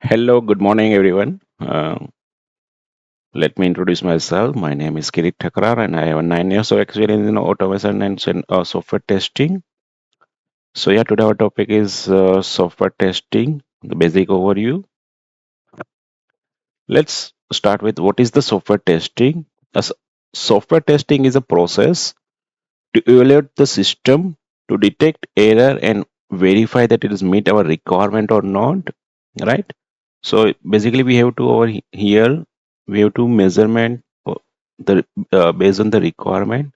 Hello, good morning, everyone. Let me introduce myself. My name is Kirit Thakrar, and I have 9 years of experience in automation and software testing. So, yeah, today our topic is software testing, the basic overview. Let's start with what is the software testing. Software testing is a process to evaluate the system to detect error and verify that it is meet our requirement or not, right? So basically we have to over here we have to measurement the based on the requirement,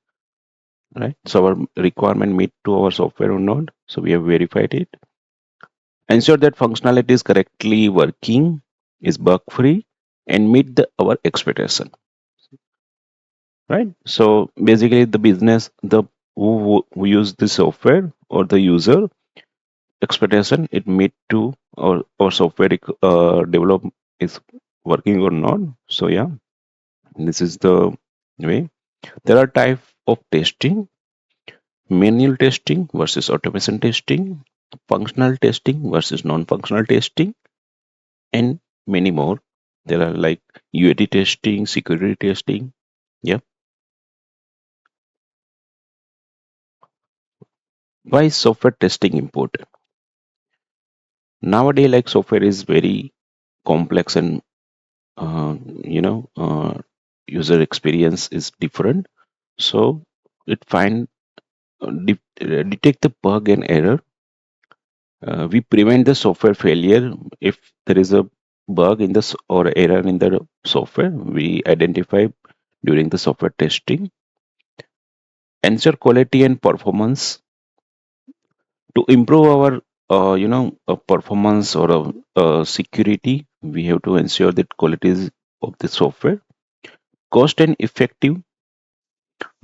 right? So our requirement meet to our software or not, so we have verified it. Ensure that functionality is correctly working, is bug free, and meet our expectation, right? So basically the business, the who use the software or the user expectation, it meet to our software develop is working or not. So yeah, this is the way. There are type of testing: manual testing versus automation testing, functional testing versus non-functional testing, and many more. There are like UAT testing, security testing. Yeah. Why is software testing important? Nowadays, like software is very complex and uh, you know uh, user experience is different. So it find detect the bug and error. We prevent the software failure. If there is a bug in or error in the software, we identify during the software testing. Ensure quality and performance to improve our performance or security. We have to ensure that quality of the software. Cost and effective: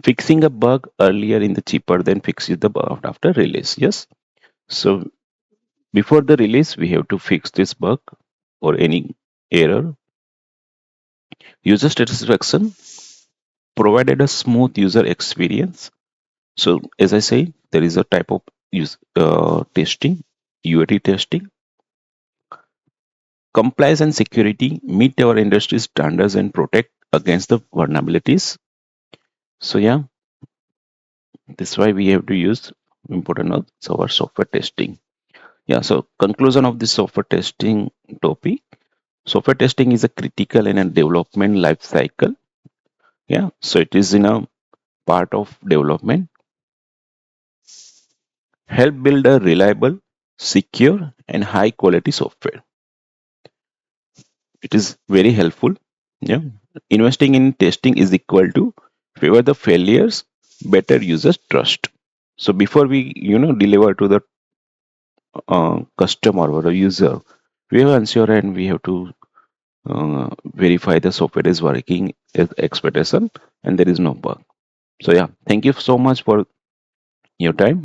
fixing a bug earlier in the cheaper than fixing the bug after release. Yes. So before the release, we have to fix this bug or any error. User satisfaction: provided a smooth user experience. So as I say, there is a type of testing, UAT testing. Compliance and security: meet our industry standards and protect against the vulnerabilities. So yeah, that's why we have to use important of our software testing. Yeah. So conclusion of this software testing topic: software testing is a critical in a development life cycle. Yeah. So it is in a part of development, help build a reliable, secure, and high quality software. It is very helpful. Yeah. Investing in testing is equal to favor the failures, better users trust. So before we deliver to the customer or a user, we have ensure and we have to verify the software is working as expectation and there is no bug. So yeah, thank you so much for your time.